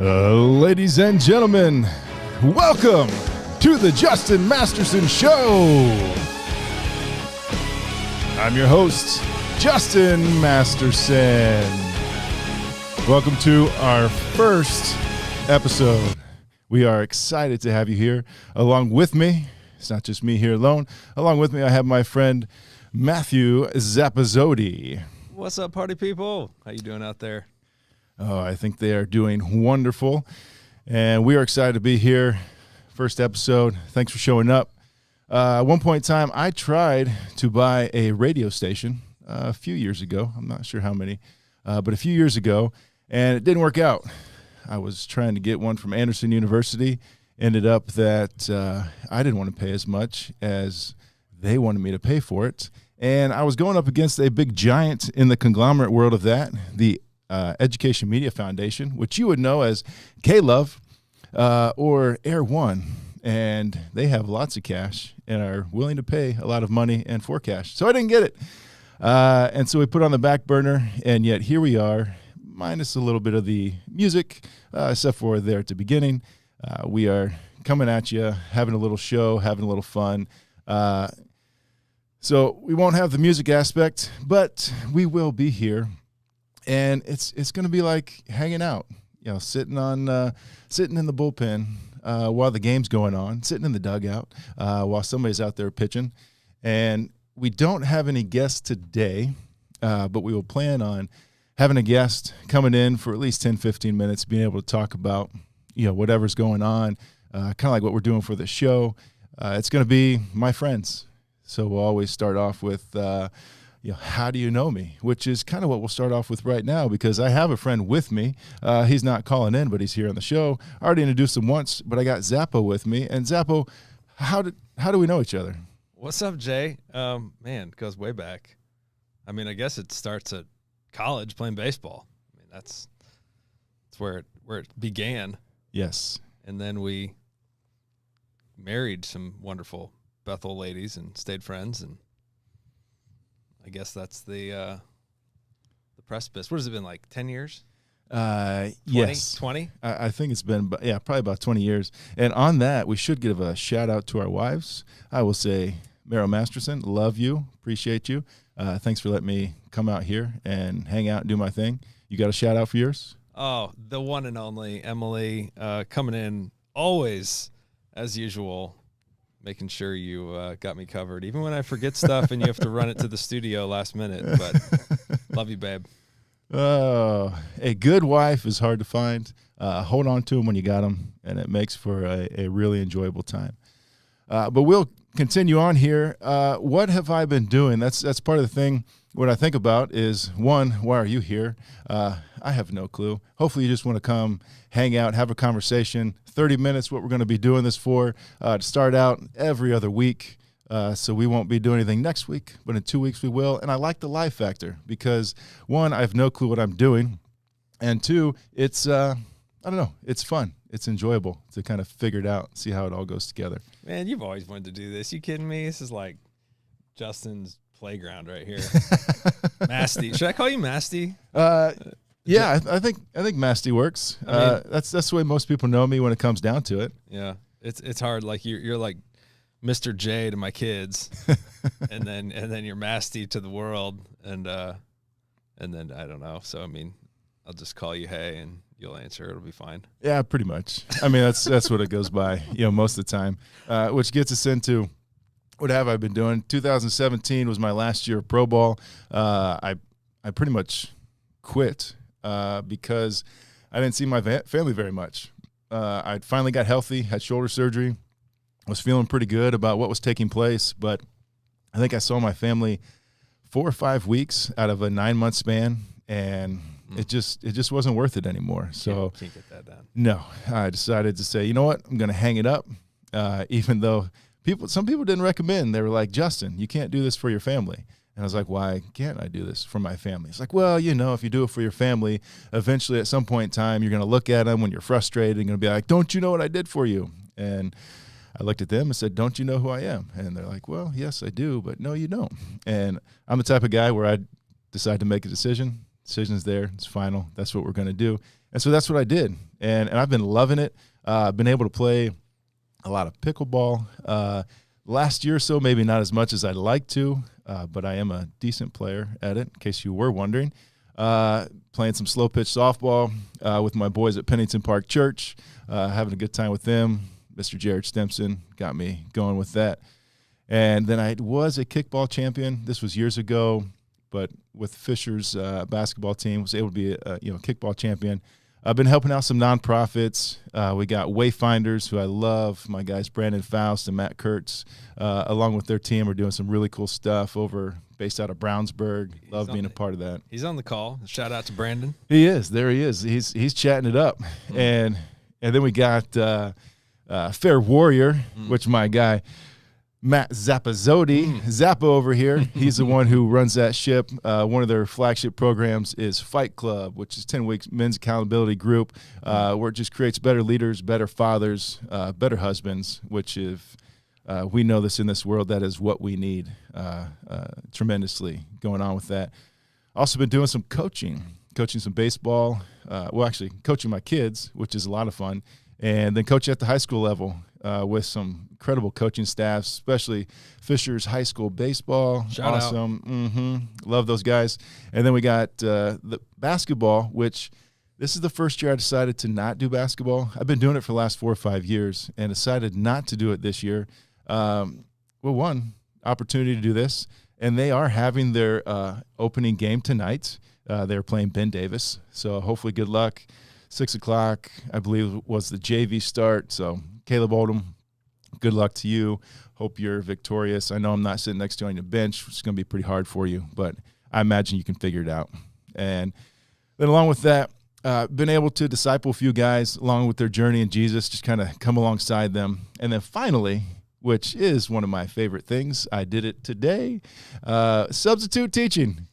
Ladies and gentlemen, welcome to the Justin Masterson Show. I'm your host, Justin Masterson. Welcome to our first episode. We are excited to have you here along with me. It's not just me here alone. Along with me, I have my friend Matthew Zappo. What's up, party people? How you doing out there? Oh, I think they are doing wonderful, and we are excited to be here. First episode. Thanks for showing up. At one point in time, I tried to buy a radio station a few years ago. I'm not sure how many, but a few years ago, and it didn't work out. I was trying to get one from Anderson University. Ended up that I didn't want to pay as much as they wanted me to pay for it, and I was going up against a big giant in the conglomerate world of that, the Education Media Foundation, which you would know as K-Love or Air One, and they have lots of cash and are willing to pay a lot of money and for cash. So I didn't get it, and so we put it on the back burner, and yet here we are, minus a little bit of the music, except for there at the beginning. We are coming at you, having a little show, having a little fun. So we won't have the music aspect, but we will be here. And it's going to be like hanging out, you know, sitting in the bullpen while the game's going on, sitting in the dugout while somebody's out there pitching. And we don't have any guests today, but we will plan on having a guest coming in for at least 10, 15 minutes, being able to talk about, you know, whatever's going on, kind of like what we're doing for the show. It's going to be my friends. So we'll always start off with how do you know me? Which is kind of what we'll start off with right now, because I have a friend with me. He's not calling in, but he's here on the show. I already introduced him once, but I got Zappo with me. And Zappo, how do we know each other? What's up, Jay? Man, it goes way back. I mean, I guess it starts at college playing baseball. I mean, that's where it began. Yes. And then we married some wonderful Bethel ladies and stayed friends, and I guess that's the precipice. What has it been, like 10 years? 20? Yes. 20? I think it's been, probably about 20 years. And on that, we should give a shout out to our wives. I will say, Meryl Masterson, love you, appreciate you. Thanks for letting me come out here and hang out and do my thing. You got a shout out for yours? Oh, the one and only Emily, coming in always, as usual, making sure you got me covered, even when I forget stuff and you have to run it to the studio last minute. But love you, babe. Oh, a good wife is hard to find. Hold on to them when you got them, and it makes for a really enjoyable time. But we'll continue on here. What have I been doing? That's part of the thing. What I think about is, one, why are you here? I have no clue. Hopefully you just want to come hang out, have a conversation. 30 minutes, what we're going to be doing this for, to start out every other week. So we won't be doing anything next week, but in 2 weeks we will. And I like the live factor because, one, I have no clue what I'm doing. And two, it's, I don't know, it's fun. It's enjoyable to kind of figure it out, see how it all goes together. Man, you've always wanted to do this. You kidding me? This is like Justin's playground right here. Masty. Should I call you Masty? Yeah, I think Masty works. That's the way most people know me when it comes down to it. Yeah, it's hard. Like you're like Mr. J to my kids, and then you're Masty to the world, and then I don't know. So I mean, I'll just call you Hey, and you'll answer. It'll be fine. Yeah, pretty much. I mean, that's what it goes by, most of the time, which gets us into what have I been doing. 2017 was my last year of pro ball. I pretty much quit because I didn't see my family very much. I finally got healthy, had shoulder surgery, was feeling pretty good about what was taking place, but I think I saw my family 4 or 5 weeks out of a 9-month span, and it just wasn't worth it anymore. So can't get that done. No, I decided to say, you know what, I'm going to hang it up, even though some people didn't recommend. They were like, Justin, you can't do this for your family. And I was like, why can't I do this for my family? It's like, well, if you do it for your family, eventually at some point in time, you're going to look at them when you're frustrated and going to be like, don't you know what I did for you? And I looked at them and said, don't you know who I am? And they're like, well, yes, I do, but no, you don't. And I'm the type of guy where I decide to make a decision. Decision's there. It's final. That's what we're going to do. And so that's what I did. and I've been loving it. I've been able to play a lot of pickleball. Last year or so, maybe not as much as I'd like to, but I am a decent player at it, in case you were wondering. Playing some slow pitch softball with my boys at Pennington Park Church, having a good time with them. Mr. Jared Stimson got me going with that. And then I was a kickball champion. This was years ago, but with Fisher's basketball team, was able to be a kickball champion. I've been helping out some nonprofits. We got Wayfinders, who I love. My guys Brandon Faust and Matt Kurtz, along with their team, are doing some really cool stuff based out of Brownsburg. Love being a part of that. He's on the call. Shout out to Brandon. He is. There he is. He's chatting it up. And then we got Fair Warrior, which my guy Matt Zappazzotti, Zappo over here, he's the one who runs that ship. One of their flagship programs is Fight Club, which is 10 weeks men's accountability group, where it just creates better leaders, better fathers, better husbands, which if we know this in this world, that is what we need tremendously going on with that. Also been doing some coaching some baseball, actually coaching my kids, which is a lot of fun, and then coaching at the high school level with some incredible coaching staffs, especially Fisher's high school baseball. Shout awesome. Love those guys. And then we got the basketball, which this is the first year I decided to not do basketball. I've been doing it for the last 4 or 5 years and decided not to do it this year. One, opportunity to do this, and they are having their opening game tonight. They're playing Ben Davis, so hopefully good luck. 6 o'clock, I believe, was the JV start. So Caleb Oldham, good luck to you. Hope you're victorious. I know I'm not sitting next to you on your bench, which is going to be pretty hard for you, but I imagine you can figure it out. And then along with that, been able to disciple a few guys along with their journey in Jesus, just kind of come alongside them. And then finally, which is one of my favorite things, I did it today, substitute teaching.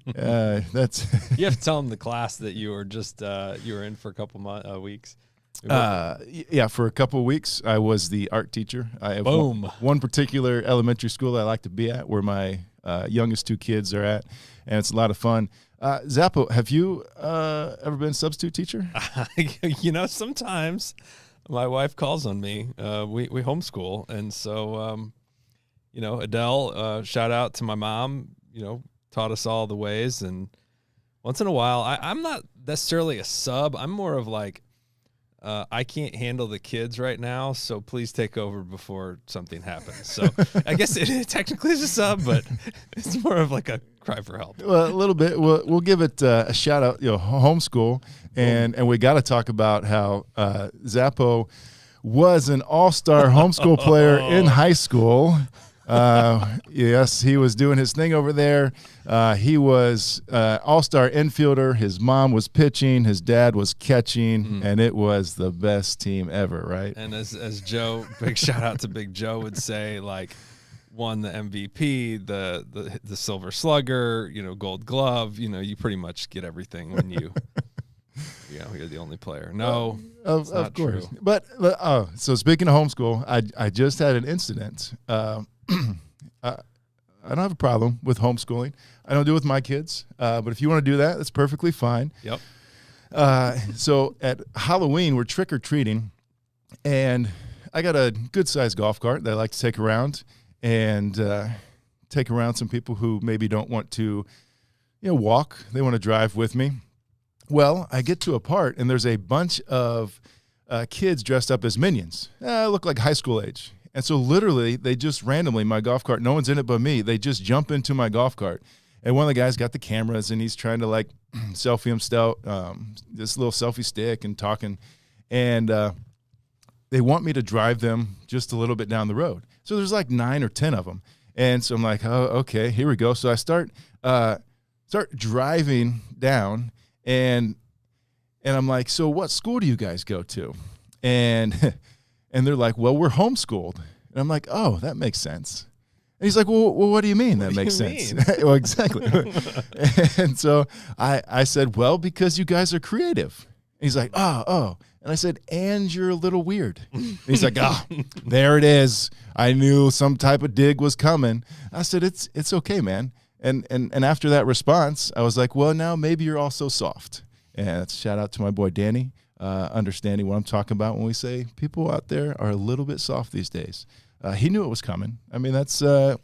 That's you have to tell them the class that you were just you were in for a couple weeks. For a couple of weeks I was the art teacher. I have one particular elementary school I like to be at, where my youngest 2 kids are at, and it's a lot of fun. Zappo, have you ever been a substitute teacher? Sometimes my wife calls on me. We homeschool, and so Adele, shout out to my mom, taught us all the ways, and once in a while I'm not necessarily a sub. I'm more of like I can't handle the kids right now, so please take over before something happens. So I guess it technically is a sub, but it's more of like a cry for help. Well, a little bit. We'll give it a shout out, homeschool, and we got to talk about how Zappo was an all-star homeschool player in high school. Yes, he was doing his thing over there. He was all-star infielder. His mom was pitching. His dad was catching, and it was the best team ever, right? And as Joe, big shout out to Big Joe would say, like, won the MVP, the Silver Slugger, Gold Glove. You pretty much get everything when you. You're the only player. No, of course. True. But so speaking of homeschool, I just had an incident. I don't have a problem with homeschooling. I don't do it with my kids, but if you want to do that, that's perfectly fine. Yep. So at Halloween, we're trick-or-treating, and I got a good-sized golf cart that I like to take around and take around some people who maybe don't want to, walk. They want to drive with me. Well, I get to a part, and there's a bunch of kids dressed up as minions. Look like high school age. And so literally they just randomly, my golf cart, no one's in it but me, they just jump into my golf cart. And one of the guys got the cameras, and he's trying to like selfie himself, this little selfie stick and talking. And they want me to drive them just a little bit down the road. So there's like 9 or 10 of them. And so I'm like, oh, okay, here we go. So I start driving down, and I'm like, so what school do you guys go to? And they're like, well, we're homeschooled. And I'm like, oh, that makes sense. And he's like, well, what do you mean that makes sense? Well, exactly. And so I said, well, because you guys are creative. And he's like, oh. And I said, and you're a little weird. And he's like, there it is. I knew some type of dig was coming. I said, it's okay, man. And after that response, I was like, well, now maybe you're also soft. And shout out to my boy Danny. understanding what I'm talking about when we say people out there are a little bit soft these days. He knew it was coming. I mean, that's the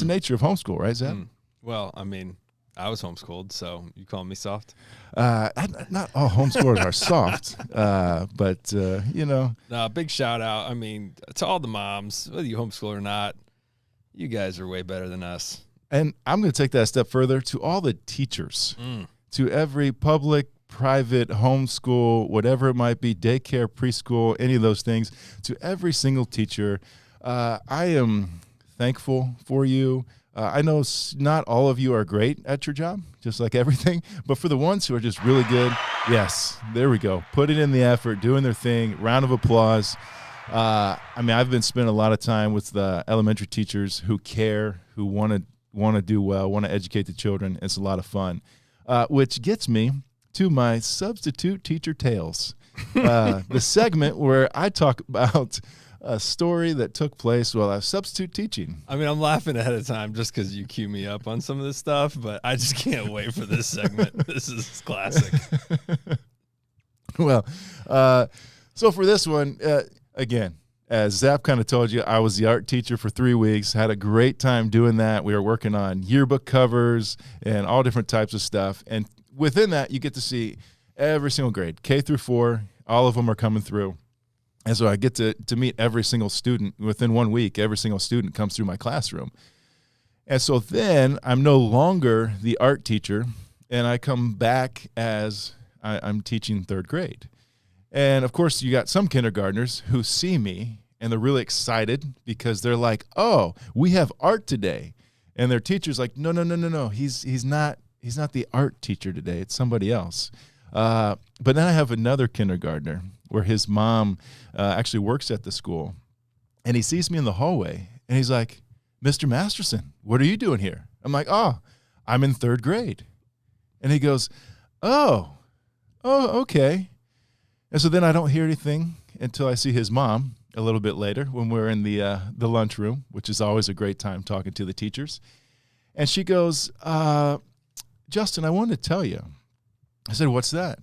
nature of homeschool, right, Zap? Well, I mean, I was homeschooled, so you calling me soft? Not all homeschoolers are soft, but you know. No, big shout out. I mean, to all the moms, whether you homeschool or not, you guys are way better than us. And I'm going to take that a step further to all the teachers, to every public, private, homeschool, whatever it might be, daycare, preschool, any of those things, to every single teacher. I am thankful for you. I know not all of you are great at your job, just like everything, but for the ones who are just really good, yes, there we go. Putting in the effort, doing their thing, round of applause. I mean, I've been spending a lot of time with the elementary teachers who care, who want to do well, want to educate the children. It's a lot of fun, which gets me to my substitute teacher tales, the segment where I talk about a story that took place while I was substitute teaching. I mean, I'm laughing ahead of time just because you cue me up on some of this stuff, but I just can't wait for this segment. This is classic. Well, so for this one, again, as Zap kind of told you, I was the art teacher for 3 weeks, had a great time doing that. We were working on yearbook covers and all different types of stuff. And within that, you get to see every single grade, K through 4, all of them are coming through. And so I get to meet every single student. Within 1 week, every single student comes through my classroom. And so then I'm no longer the art teacher, and I come back as I'm teaching 3rd grade. And, of course, you got some kindergartners who see me, and they're really excited because they're like, oh, we have art today. And their teacher's like, no. He's not the art teacher today. It's somebody else. But then I have another kindergartner where his mom actually works at the school, and he sees me in the hallway, and he's like, Mr. Masterson, what are you doing here? I'm like, oh, I'm in 3rd grade. And he goes, oh, okay. And so then I don't hear anything until I see his mom a little bit later when we're in the lunchroom, which is always a great time talking to the teachers. And she goes, Justin, I wanted to tell you. I said, what's that?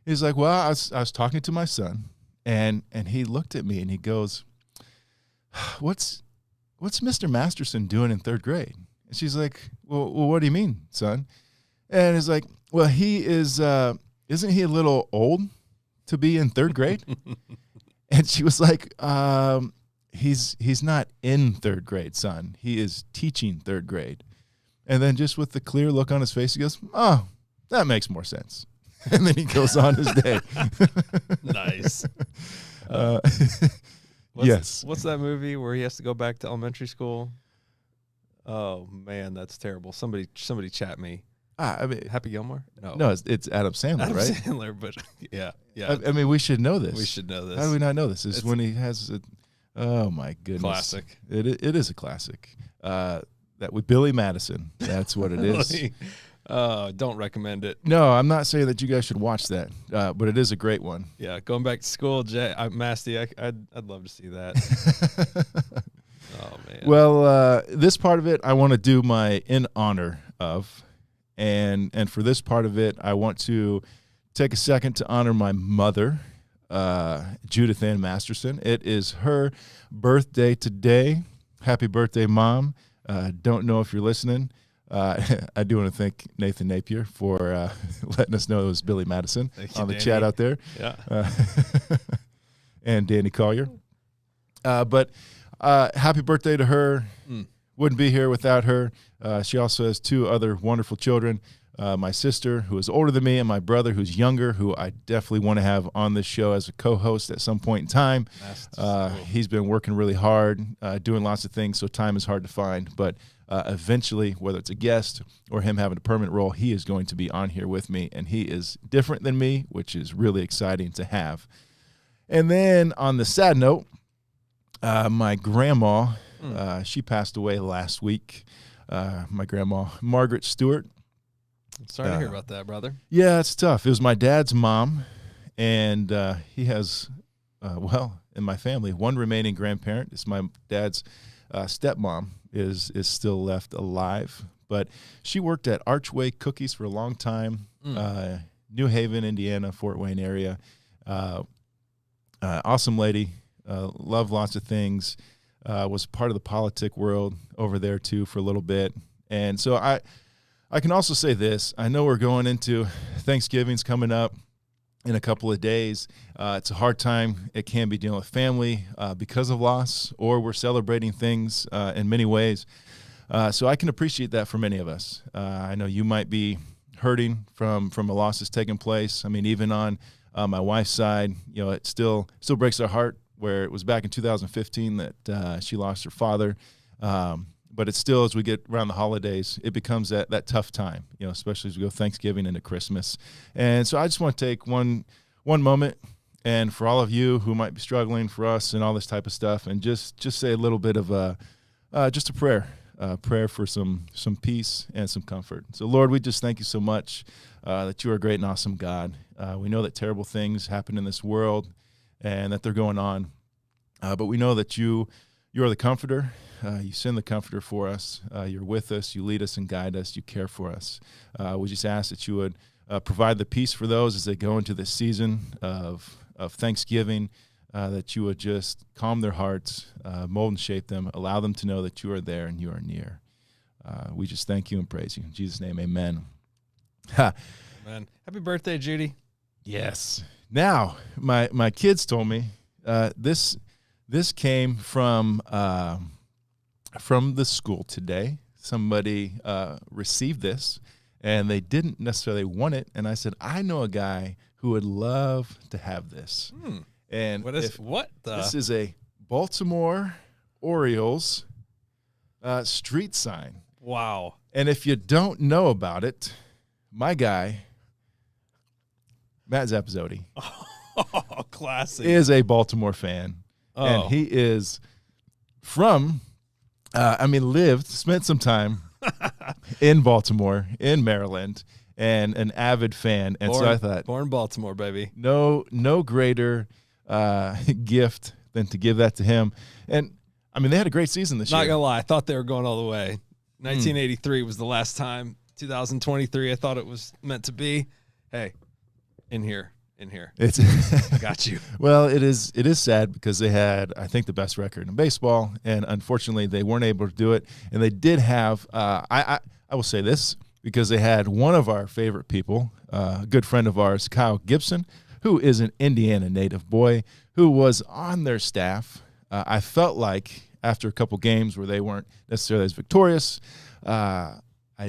He's like, well, I was talking to my son, and he looked at me and he goes, what's Mr. Masterson doing in 3rd grade? And she's like, well, what do you mean, son? And he's like, well, he is, isn't he a little old to be in 3rd grade? And she was like, he's not in 3rd grade, son. He is teaching 3rd grade. And then just with the clear look on his face, he goes, oh, that makes more sense. And then he goes on his day. Nice. Yes. What's that movie where he has to go back to elementary school? Oh man, that's terrible. Somebody chat me. I mean, Happy Gilmore? No, it's Adam Sandler, Adam right? Sandler, but yeah. I mean, we should know this. We should know this. How do we not know this? It's when he has a, oh my goodness, classic. It is a classic. That with Billy Madison. That's what it is. Don't recommend it. No, I'm not saying that you guys should watch that, but it is a great one. Yeah, going back to school, Masty, I'd love to see that. Oh man. Well, this part of it, I want to do my in honor of, and for this part of it, I want to take a second to honor my mother, Judith Ann Masterson. It is her birthday today. Happy birthday, Mom. Don't know if you're listening. I do want to thank Nathan Napier for letting us know it was Billy Madison on the Danny. chat out there. Yeah. And Danny Collier. But happy birthday to her. Wouldn't be here without her. She also has 2 other wonderful children. My sister, who is older than me, and my brother, who's younger, who I definitely want to have on this show as a co-host at some point in time. He's been working really hard, doing lots of things, so time is hard to find. But eventually, whether it's a guest or him having a permanent role, he is going to be on here with me, and he is different than me, which is really exciting to have. And then on the sad note, my grandma, she passed away last week. My grandma, Margaret Stewart. Sorry to hear about that, brother. Yeah, it's tough. It was my dad's mom, and he has, in my family, one remaining grandparent. It's my dad's stepmom is still left alive, but she worked at Archway Cookies for a long time, New Haven, Indiana, Fort Wayne area. Awesome lady, loved lots of things, was part of the politic world over there too for a little bit. And so I can also say this. I know we're going into Thanksgiving's coming up in a couple of days. It's a hard time. It can be dealing with family because of loss, or we're celebrating things in many ways. So I can appreciate that for many of us. I know you might be hurting from a loss that's taken place. I mean, even on my wife's side, it still breaks our heart, where it was back in 2015 that she lost her father. But it's still, as we get around the holidays, it becomes that tough time, especially as we go Thanksgiving into Christmas. And so I just want to take one moment, and for all of you who might be struggling, for us and all this type of stuff, and just say a little bit of just a prayer for some peace and some comfort. So Lord, we just thank you so much that you are a great and awesome God. We know that terrible things happen in this world and that they're going on, but we know that you are the comforter. You send the comforter for us. You're with us. You lead us and guide us. You care for us. We just ask that you would provide the peace for those as they go into this season of Thanksgiving, that you would just calm their hearts, mold and shape them, allow them to know that you are there and you are near. We just thank you and praise you. In Jesus' name, amen. Amen. Happy birthday, Judy. Yes. Now, my kids told me this came from the school today. Somebody received this, and they didn't necessarily want it. And I said, I know a guy who would love to have this. And this is a Baltimore Orioles street sign. Wow. And if you don't know about it, my guy, Matt Zappo, classic, is a Baltimore fan. And he is spent some time in Baltimore, in Maryland, and an avid fan. And so I thought, born Baltimore, baby. No greater gift than to give that to him. And I mean, they had a great season this year. Not gonna lie, I thought they were going all the way. 1983 was the last time. 2023, I thought it was meant to be. Hey, in here. It's I got you. Well, it is sad because they had, I think, the best record in baseball, and unfortunately they weren't able to do it. And they did have I will say this, because they had one of our favorite people, a good friend of ours, Kyle Gibson, who is an Indiana native boy, who was on their staff. I felt like after a couple games where they weren't necessarily as victorious, I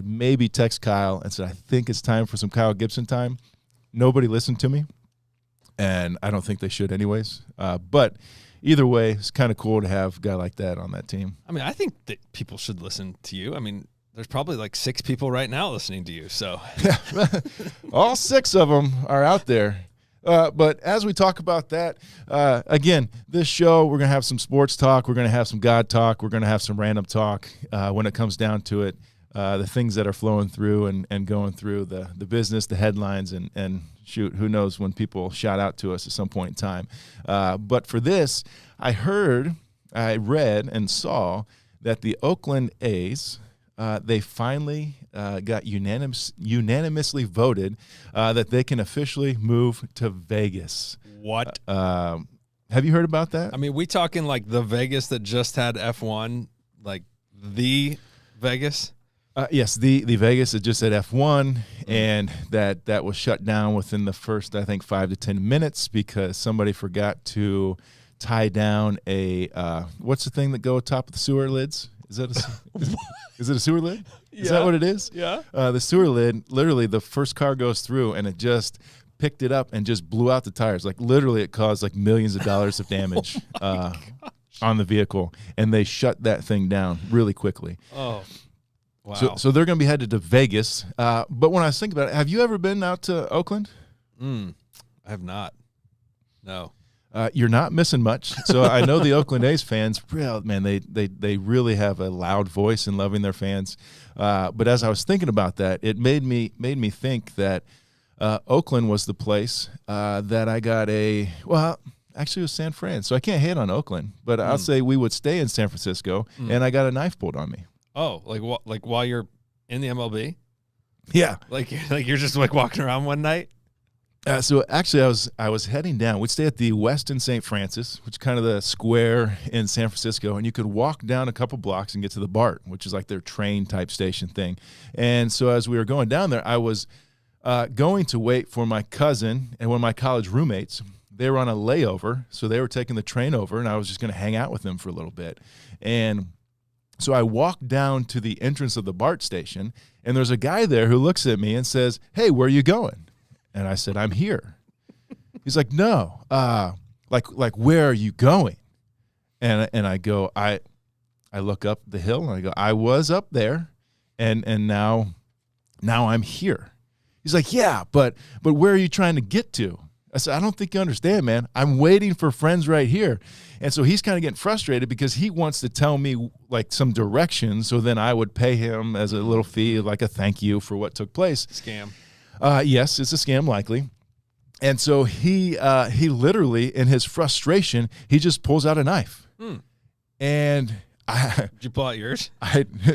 maybe text Kyle and said, I think it's time for some Kyle Gibson time. Nobody listened to me, and I don't think they should anyways. But either way, it's kind of cool to have a guy like that on that team. I mean, I think that people should listen to you. I mean, there's probably like 6 people right now listening to you. So all 6 of them are out there. But as we talk about that, again, this show, we're going to have some sports talk. We're going to have some God talk. We're going to have some random talk when it comes down to it. The things that are flowing through and going through the business, the headlines, and shoot, who knows when people shout out to us at some point in time. But for this, I read and saw that the Oakland A's, they finally got unanimously voted that they can officially move to Vegas. What? Have you heard about that? I mean, we talking like the Vegas that just had F1, like the Vegas? Yes, the Vegas that just had F1, and that was shut down within the first, I think, 5 to 10 minutes because somebody forgot to tie down a what's the thing that go atop of the sewer lids? Is it a sewer lid? Yeah. Is that what it is? Yeah. The sewer lid, literally the first car goes through and it just picked it up and just blew out the tires. Like literally it caused like millions of dollars of damage on the vehicle, and they shut that thing down really quickly. Oh, wow. So they're going to be headed to Vegas. But when I was thinking about it, have you ever been out to Oakland? I have not. No. You're not missing much. So I know the Oakland A's fans, man, they really have a loud voice in loving their fans. But as I was thinking about that, it made me think that Oakland was the place that I got actually it was San Fran. So I can't hate on Oakland, but I'll say we would stay in San Francisco, and I got a knife pulled on me. Oh, like while you're in the MLB? Yeah. Like you're just like walking around one night? So actually, I was heading down. We'd stay at the Westin St. Francis, which is kind of the square in San Francisco, and you could walk down a couple blocks and get to the BART, which is like their train type station thing. And so as we were going down there, I was going to wait for my cousin and one of my college roommates. They were on a layover, so they were taking the train over, and I was just going to hang out with them for a little bit. And so I walked down to the entrance of the BART station, and there's a guy there who looks at me and says, "Hey, where are you going?" And I said, "I'm here." He's like, "No, like where are you going?" And I go, I look up the hill and I go, "I was up there, and now I'm here." He's like, "Yeah, but where are you trying to get to?" I said, "I don't think you understand, man. I'm waiting for friends right here." And so he's kind of getting frustrated because he wants to tell me like some direction, so then I would pay him as a little fee, like a thank you for what took place. Scam. Yes, it's a scam likely. And so he literally, in his frustration, he just pulls out a knife. And did you pull out yours?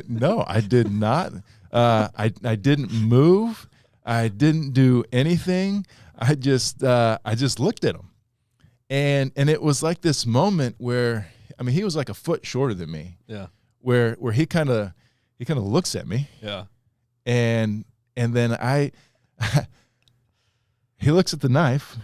No, I did not. I didn't move. I didn't do anything. I just looked at him. And it was like this moment where, I mean, he was like a foot shorter than me. Yeah. Where he kind of looks at me. Yeah. And then he looks at the knife,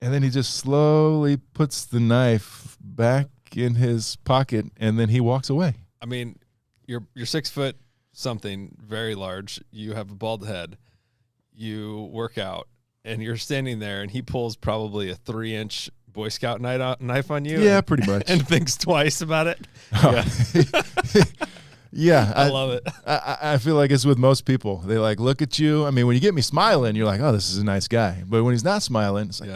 and then he just slowly puts the knife back in his pocket, and then he walks away. I mean, you're 6 foot something, very large. You have a bald head. You work out, and you're standing there, and he pulls probably a 3-inch Boy Scout knife on you. Yeah, pretty much. And thinks twice about it. Oh. Yeah. Yeah, I love it. I feel like it's with most people. They like look at you. I mean, when you get me smiling, you're like, "Oh, this is a nice guy." But when he's not smiling, it's like,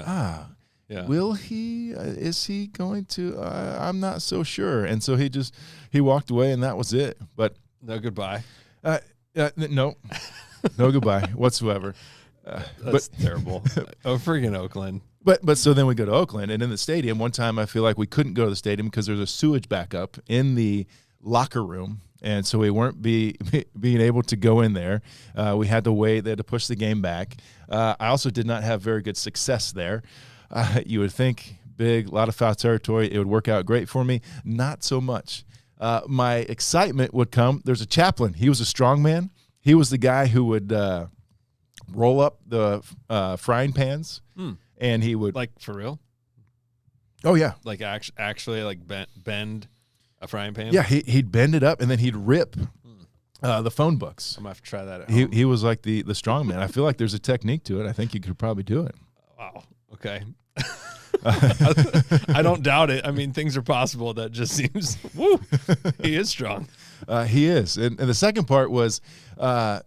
Yeah. Will he? Is he going to? I'm not so sure. And so he walked away, and that was it. But no goodbye. No goodbye whatsoever. That's terrible. Oh, freaking Oakland. But so then we go to Oakland, and in the stadium, one time I feel like we couldn't go to the stadium because there's a sewage backup in the locker room. And so we weren't being able to go in there. We had to wait. They had to push the game back. I also did not have very good success there. You would think big, a lot of foul territory. It would work out great for me. Not so much. My excitement would come. There's a chaplain. He was a strong man. He was the guy who would roll up the frying pans. And he would. Like, for real? Oh, yeah. Like, actually, like, bend a frying pan? Yeah, he'd bend it up, and then he'd rip the phone books. I'm going to have to try that at home. He was like the strong man. I feel like there's a technique to it. I think you could probably do it. Wow. Okay. I don't doubt it. I mean, things are possible. That just seems, woo, he is strong. He is. And the second part was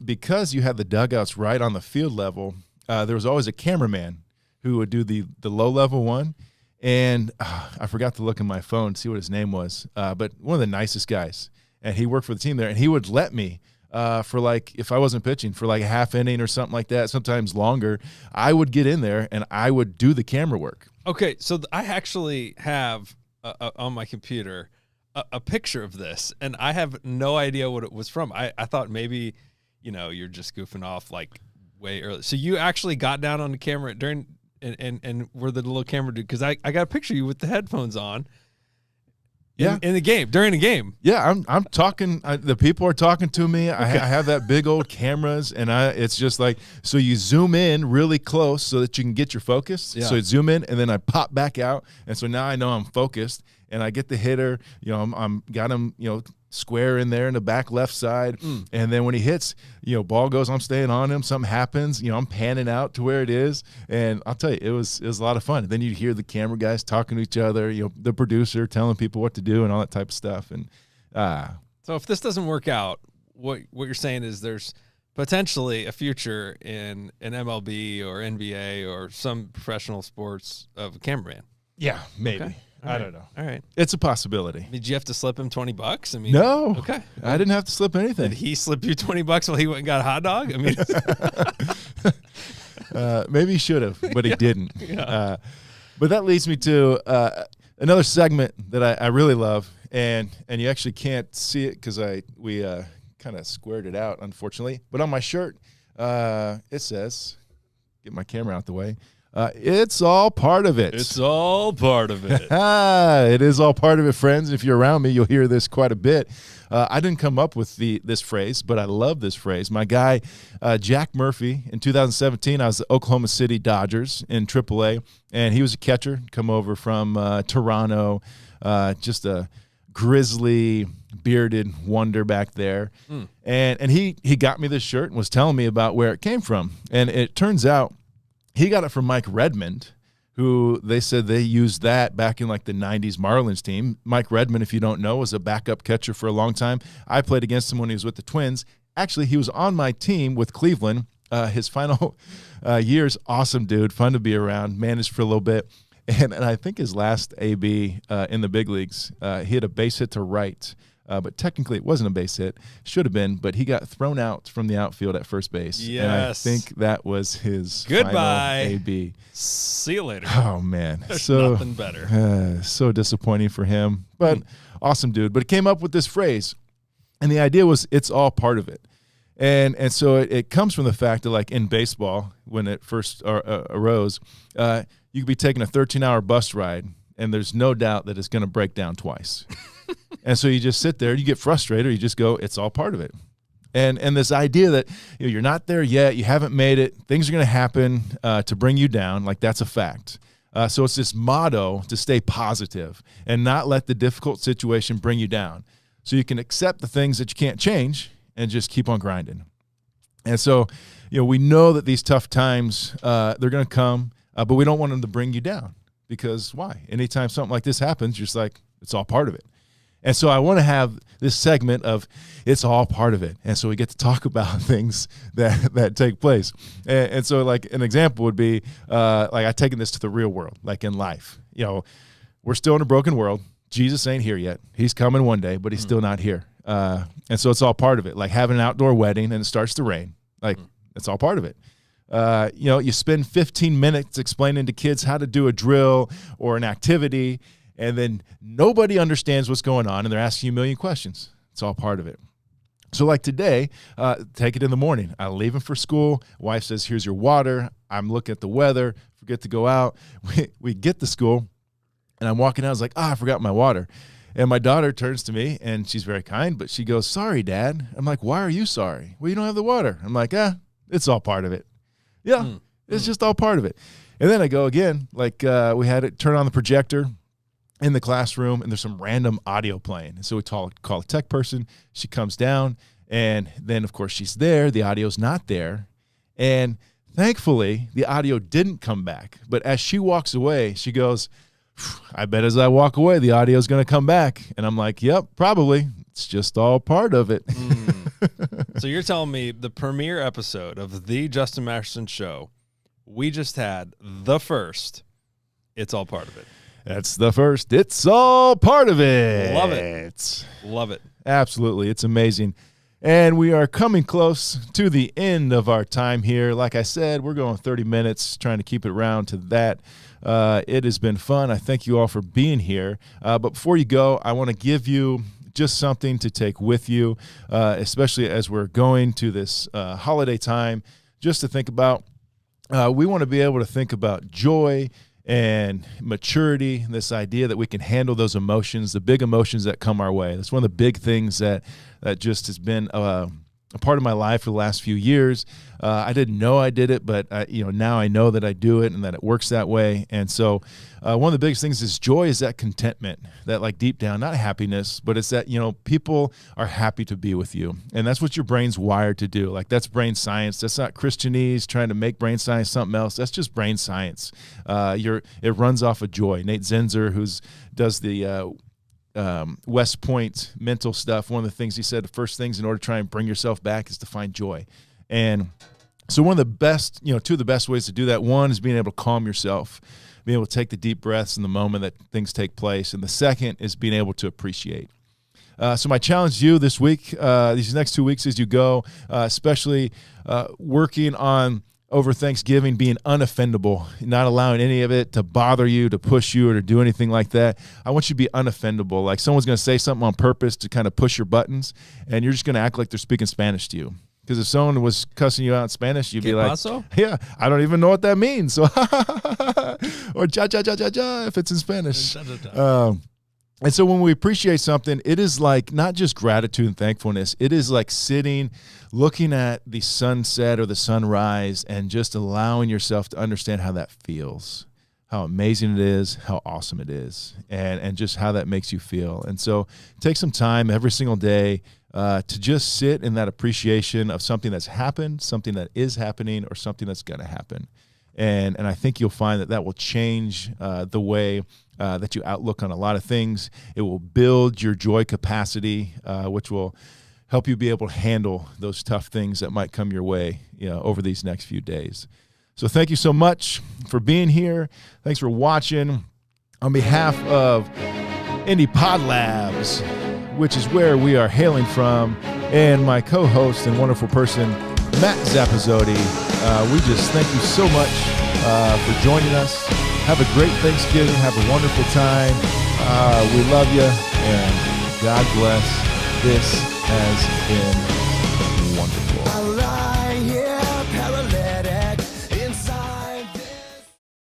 because you had the dugouts right on the field level, there was always a cameraman who would do the low-level one. And I forgot to look in my phone to see what his name was, but one of the nicest guys. And he worked for the team there, and he would let me for like, if I wasn't pitching, for like a half inning or something like that, sometimes longer, I would get in there and I would do the camera work. Okay, so I actually have on my computer a picture of this, and I have no idea what it was from. I thought maybe, you're just goofing off like way early. So you actually got down on the camera during and were the little camera dude, because I got a picture of you with the headphones on. In the game, during the game. Yeah, I'm talking. The people are talking to me. Okay. I have that big old cameras, and it's just like, so you zoom in really close so that you can get your focus. Yeah. So you zoom in, and then I pop back out, and so now I know I'm focused, and I get the hitter. I'm got him, square in there in the back left side, and then when he hits, ball goes, I'm staying on him. Something happens, I'm panning out to where it is, and I'll tell you, it was a lot of fun. And then you hear the camera guys talking to each other, the producer telling people what to do and all that type of stuff. And so if this doesn't work out, what you're saying is there's potentially a future in an MLB or NBA or some professional sports of a cameraman. Yeah, maybe. Okay. I don't know. All right. It's a possibility. Did you have to slip him $20? I mean, no. Okay. I didn't have to slip anything. Did he slip you $20 while he went and got a hot dog? I mean, maybe he should have, but he didn't. Yeah. But that leads me to another segment that I really love, and you actually can't see it because we kind of squared it out, unfortunately. But on my shirt, it says get my camera out the way. It's all part of it. It's all part of it. It is all part of it, friends. If you're around me, you'll hear this quite a bit. I didn't come up with this phrase, but I love this phrase. My guy, Jack Murphy, in 2017, I was the Oklahoma City Dodgers in AAA, and he was a catcher, come over from Toronto, just a grizzly, bearded wonder back there. And he got me this shirt and was telling me about where it came from. And it turns out he got it from Mike Redmond, who they said they used that back in like the 90s Marlins team. Mike Redmond, if you don't know, was a backup catcher for a long time. I played against him when he was with the Twins. Actually, he was on my team with Cleveland. His final years, awesome dude, fun to be around, managed for a little bit. And I think his last AB in the big leagues, he had a base hit to right. But technically it wasn't a base hit. Should have been, but he got thrown out from the outfield at first base. Yes. And I think that was his Goodbye. final AB. See you later. Oh, man. There's so nothing better. So disappointing for him. But awesome dude. But it came up with this phrase, and the idea was it's all part of it. And so it comes from the fact that, like, in baseball, when it first arose, you could be taking a 13-hour bus ride, and there's no doubt that it's going to break down twice. And so you just sit there, you get frustrated, or you just go, it's all part of it. And this idea that you're not there yet, you haven't made it, things are going to happen to bring you down, like that's a fact. So it's this motto to stay positive and not let the difficult situation bring you down. So you can accept the things that you can't change and just keep on grinding. And so, we know that these tough times, they're going to come, but we don't want them to bring you down, because why? Anytime something like this happens, you're just like, it's all part of it. And so I want to have this segment of it's all part of it. And so we get to talk about things that take place. And so, like, an example would be, like, I've taken this to the real world, like in life. We're still in a broken world. Jesus ain't here yet. He's coming one day, but he's still not here. And so it's all part of it. Like having an outdoor wedding and it starts to rain. Like, it's all part of it. You spend 15 minutes explaining to kids how to do a drill or an activity, and then nobody understands what's going on, and they're asking you a million questions. It's all part of it. So like today, take it in the morning. I'm leaving for school. Wife says, here's your water. I'm looking at the weather, forget to go out. We get to school, and I'm walking out. I was like, I forgot my water. And my daughter turns to me, and she's very kind, but she goes, sorry, Dad. I'm like, why are you sorry? Well, you don't have the water. I'm like, it's all part of it. Yeah, it's just all part of it. And then I go again, like we had it turn on the projector in the classroom, and there's some random audio playing. And so we call a tech person. She comes down, and then, of course, she's there. The audio's not there. And thankfully, the audio didn't come back. But as she walks away, she goes, I bet as I walk away, the audio's going to come back. And I'm like, yep, probably. It's just all part of it. So you're telling me the premiere episode of the Justin Masterson Show, we just had the first, it's all part of it. That's the first. It's all part of it. Love it. Love it. Absolutely. It's amazing. And we are coming close to the end of our time here. Like I said, we're going 30 minutes, trying to keep it round to that. It has been fun. I thank you all for being here. But before you go, I want to give you just something to take with you, especially as we're going to this holiday time, just to think about. We want to be able to think about joy and maturity, this idea that we can handle those emotions, the big emotions that come our way. That's one of the big things that just has been a part of my life for the last few years. I didn't know I did it, but now I know that I do it and that it works that way. And so one of the biggest things is joy is that contentment, that like deep down, not happiness, but it's that, people are happy to be with you. And that's what your brain's wired to do. Like that's brain science. That's not Christianese trying to make brain science something else. That's just brain science. It runs off of joy. Nate Zenzer, does the West Point mental stuff, one of the things he said, the first things in order to try and bring yourself back is to find joy. And so one of the best, two of the best ways to do that, one is being able to calm yourself, being able to take the deep breaths in the moment that things take place. And the second is being able to appreciate. So my challenge to you this week, these next 2 weeks as you go, especially working on over Thanksgiving, being unoffendable, not allowing any of it to bother you, to push you, or to do anything like that. I want you to be unoffendable. Like someone's going to say something on purpose to kind of push your buttons, and you're just going to act like they're speaking Spanish to you. Because if someone was cussing you out in Spanish, you'd be like, paso? yeah, I don't even know what that means. So, or ja, ja, ja, ja, ja, if it's in Spanish. And so when we appreciate something, it is like not just gratitude and thankfulness. It is like sitting, looking at the sunset or the sunrise and just allowing yourself to understand how that feels, how amazing it is, how awesome it is, and just how that makes you feel. And so take some time every single day to just sit in that appreciation of something that's happened, something that is happening, or something that's going to happen. And I think you'll find that will change the way that you outlook on a lot of things. It will build your joy capacity, which will help you be able to handle those tough things that might come your way, over these next few days. So thank you so much for being here. Thanks for watching. On behalf of Indie Pod Labs, which is where we are hailing from, and my co-host and wonderful person, Matt Zappozzotti, we just thank you so much for joining us. Have a great Thanksgiving. Have a wonderful time. We love you, and God bless. This has been wonderful.